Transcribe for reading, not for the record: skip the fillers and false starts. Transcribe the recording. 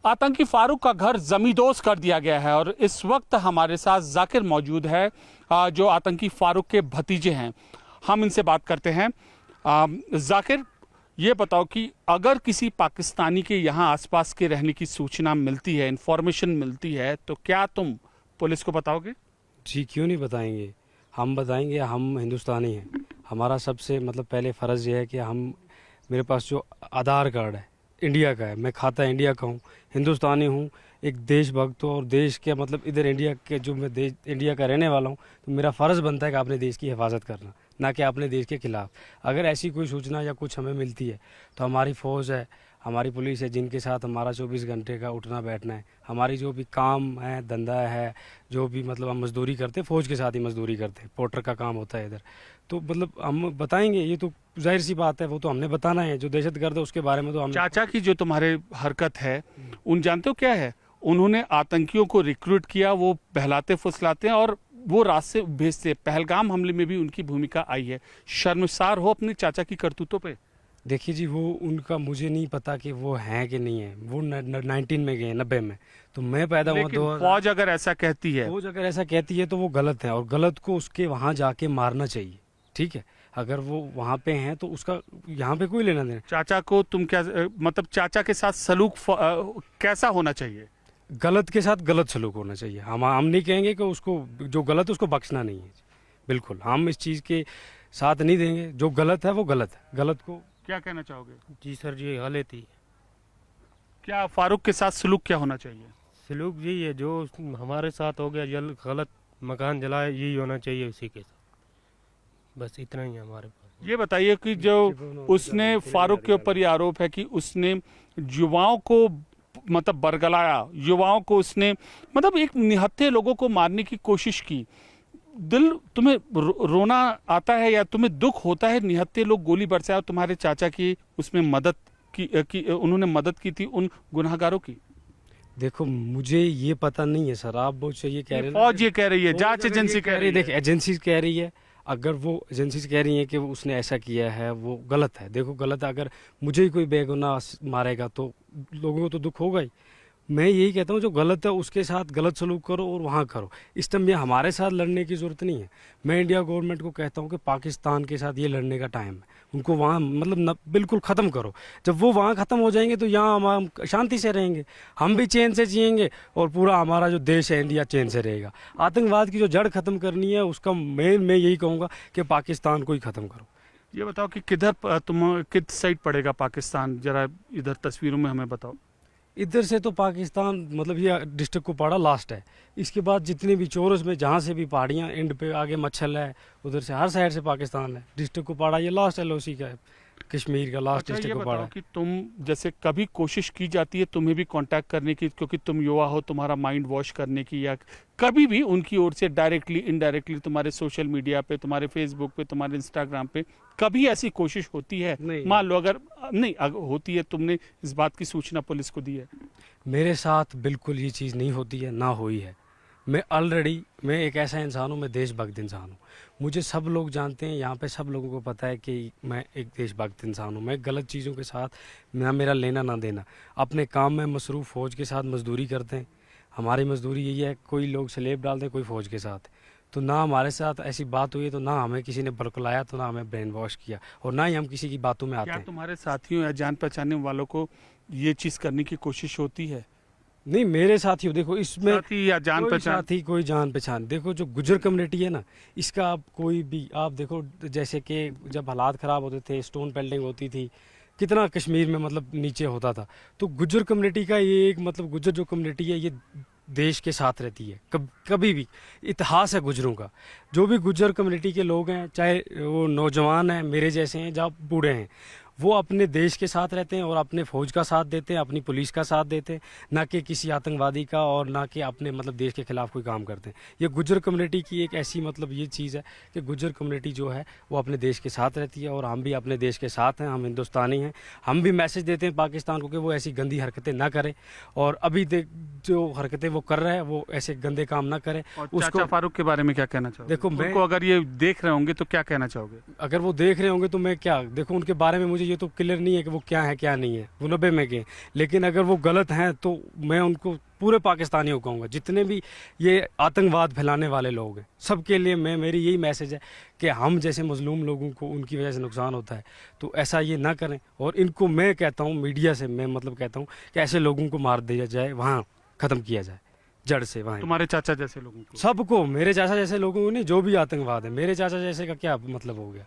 आतंकी फारूक का घर जमींदोज कर दिया गया है और इस वक्त हमारे साथ जाकिर मौजूद है जो आतंकी फारूक के भतीजे हैं। हम इनसे बात करते हैं। जाकिर, ये बताओ कि अगर किसी पाकिस्तानी के यहाँ आसपास के रहने की सूचना मिलती है, इंफॉर्मेशन मिलती है, तो क्या तुम पुलिस को बताओगे? जी क्यों नहीं बताएंगे, हम बताएंगे। हम हिंदुस्तानी हैं, हमारा सबसे पहले फ़र्ज़ ये है कि मेरे पास जो आधार कार्ड है इंडिया का है, मैं खाता इंडिया का हूँ, हिंदुस्तानी हूँ, एक देशभक्त हूँ और देश के इधर इंडिया के जो मैं इंडिया का रहने वाला हूँ, तो मेरा फ़र्ज़ बनता है कि अपने देश की हिफाजत करना, ना कि अपने देश के ख़िलाफ़। अगर ऐसी कोई सूचना या कुछ हमें मिलती है तो हमारी फ़ौज है, हमारी पुलिस है, जिनके साथ हमारा 24 घंटे का उठना बैठना है। हमारी जो भी काम है, धंधा है, जो भी हम मजदूरी करते हैं, फ़ौज के साथ ही मजदूरी करते हैं, पोर्टर का काम होता है इधर। तो हम बताएंगे, ये तो जाहिर सी बात है, वो तो हमने बताना है। जो दहशतगर्द है उसके बारे में तो हम। चाचा की जो तुम्हारे हरकत है, उन जानते हो क्या है? उन्होंने आतंकियों को रिक्रूट किया, वो बहलाते फुसलाते हैं और वो रास्ते भेजते। पहलगाम हमले में भी उनकी भूमिका आई है। शर्मसार हो अपने चाचा की करतूतों पे? देखिए जी, वो उनका मुझे नहीं पता कि वो हैं कि नहीं है। वो 19 में गए, 90 में, तो मैं पैदा हुआ 2000। फौज अगर ऐसा कहती है, तो वो गलत है और गलत को उसके वहाँ जाके मारना चाहिए। ठीक है, अगर वो वहाँ पे हैं तो उसका यहाँ पे कोई लेना देना। चाचा को तुम क्या चाचा के साथ सलूक कैसा होना चाहिए? गलत के साथ गलत सलूक होना चाहिए। हम नहीं कहेंगे कि उसको जो गलत है उसको बख्शना नहीं है। बिल्कुल, हम इस चीज़ के साथ नहीं देंगे। जो गलत है वो गलत है, गलत को। क्या कहना चाहोगे? जी सर जी, हालत ही। क्या फारूक के साथ सलूक क्या होना चाहिए? सलूक यही है जो हमारे साथ हो गया, गलत मकान जलाए, यही होना चाहिए उसी के साथ। बस इतना ही है हमारे पास। ये बताइए कि जो उसने फारूक के ऊपर ये आरोप है कि उसने युवाओं को बरगलाया, युवाओं को उसने एक निहत्थे लोगों को मारने की कोशिश की। दिल तुम्हें रोना आता है या तुम्हें दुख होता है? निहत्थे लोग गोली बरसाए और तुम्हारे चाचा की उसमें मदद की उन्होंने मदद की थी उन गुनाहगारों की। देखो, मुझे ये पता नहीं है सर, आप बहुत सही कह रहे हैं। फौज ये कह रही है, जांच एजेंसी कह रही है। देखिए, एजेंसी कह रही है। अगर वो एजेंसी कह रही है कि उसने ऐसा किया है, वो गलत है। देखो, गलत है। अगर मुझे ही कोई बेगुनाह मारेगा तो लोगों को तो दुख होगा ही। मैं यही कहता हूँ, जो गलत है उसके साथ गलत सलूक करो और वहाँ करो। इस टाइम ये हमारे साथ लड़ने की ज़रूरत नहीं है। मैं इंडिया गवर्नमेंट को कहता हूँ कि पाकिस्तान के साथ ये लड़ने का टाइम है। उनको वहाँ बिल्कुल ख़त्म करो। जब वो वहाँ ख़त्म हो जाएंगे तो यहाँ हम शांति से रहेंगे, हम भी चैन से जिएंगे और पूरा हमारा जो देश है इंडिया चैन से रहेगा। आतंकवाद की जो जड़ ख़त्म करनी है उसका मैं यही कहूँगा कि पाकिस्तान को ही ख़त्म करो। ये बताओ कि किस साइड पड़ेगा पाकिस्तान? जरा इधर तस्वीरों में हमें बताओ। इधर से तो पाकिस्तान ये डिस्ट्रिक्ट कुपवाड़ा लास्ट है। इसके बाद जितने भी चौरस में जहाँ से भी पहाड़ियाँ एंड पे आगे मच्छल है, उधर से हर साइड से पाकिस्तान है। डिस्ट्रिक्ट कुपवाड़ा ये लास्ट है, LOC का है, कश्मीर का लास्ट डिस्ट्रिक्ट कुपवाड़ा। कि तुम जैसे कभी कोशिश की जाती है तुम्हें भी कांटेक्ट करने की, क्योंकि तुम युवा हो, तुम्हारा माइंड वॉश करने की, या कभी भी उनकी ओर से डायरेक्टली इनडायरेक्टली तुम्हारे सोशल मीडिया पे, तुम्हारे फेसबुक पे, तुम्हारे इंस्टाग्राम पे कभी ऐसी कोशिश होती है? मान लो अगर होती है, तुमने इस बात की सूचना पुलिस को दी है? मेरे साथ बिल्कुल ये चीज़ नहीं होती है, ना हुई है। मैं एक ऐसा इंसान हूँ, मैं देशभक्त इंसान हूँ। मुझे सब लोग जानते हैं, यहाँ पे सब लोगों को पता है कि मैं एक देशभक्त इंसान हूँ। मैं गलत चीज़ों के साथ ना मेरा लेना ना देना। अपने काम में मसरूफ़, फ़ौज के साथ मजदूरी करते हैं। हमारी मजदूरी यही है, कोई लोग स्लेब डालते हैं, कोई फ़ौज के साथ। तो ना हमारे साथ ऐसी बात हुई, तो ना हमें किसी ने बरकलाया, तो ना हमें ब्रेन वॉश किया, और ना ही हम किसी की बातों में आते हैं। तुम्हारे साथियों या जान पहचानने वालों को ये चीज़ करने की कोशिश होती है? नहीं, मेरे साथी हो, देखो इसमें या जान पहचान, कोई जान पहचान। देखो, जो गुजर कम्युनिटी है ना, इसका आप कोई भी आप देखो, जैसे कि जब हालात ख़राब होते थे, स्टोन पेल्टिंग होती थी, कितना कश्मीर में नीचे होता था। तो गुजर कम्युनिटी का ये एक गुजर जो कम्युनिटी है, ये देश के साथ रहती है। कभी भी इतिहास है गुजरों का। जो भी गुजर कम्युनिटी के लोग हैं, चाहे वो नौजवान हैं मेरे जैसे हैं, या बूढ़े हैं, वो अपने देश के साथ रहते हैं और अपने फ़ौज का साथ देते हैं, अपनी पुलिस का साथ देते हैं, ना कि किसी आतंकवादी का, और ना कि अपने देश के खिलाफ कोई काम करते हैं। ये गुजर कम्युनिटी की एक ऐसी ये चीज़ है कि गुजर कम्युनिटी जो है वो अपने देश के साथ रहती है, और हम भी अपने देश के साथ हैं। हम हिंदुस्तानी हैं। हम भी मैसेज देते हैं पाकिस्तान को कि वो ऐसी गंदी हरकतें ना करे, और अभी जो हरकतें वो कर रहा है वो ऐसे गंदे काम ना करे। उसको फारूक के बारे में क्या कहना चाहोगे? देखो, अगर ये देख रहे होंगे तो क्या कहना चाहोगे? अगर वो देख रहे होंगे तो मैं क्या, देखो, उनके बारे में मुझे मुझे ये तो क्लियर नहीं है कि वो क्या है क्या नहीं है, वो 90 में के, लेकिन अगर वो गलत हैं तो मैं उनको पूरे पाकिस्तानियों को कहूँगा, जितने भी ये आतंकवाद फैलाने वाले लोग हैं सबके लिए मेरी यही मैसेज है कि हम जैसे मजलूम लोगों को उनकी वजह से नुकसान होता है तो ऐसा ये ना करें। और इनको मैं कहता हूँ, मीडिया से मैं मतलब कहता हूँ कि ऐसे लोगों को मार दिया जाए, वहाँ ख़त्म किया जाए जड़ से। वहाँ तुम्हारे चाचा जैसे लोगों को? सबको, मेरे चाचा जैसे लोगों को नहीं, जो भी आतंकवाद है, मेरे चाचा जैसे का क्या मतलब हो गया।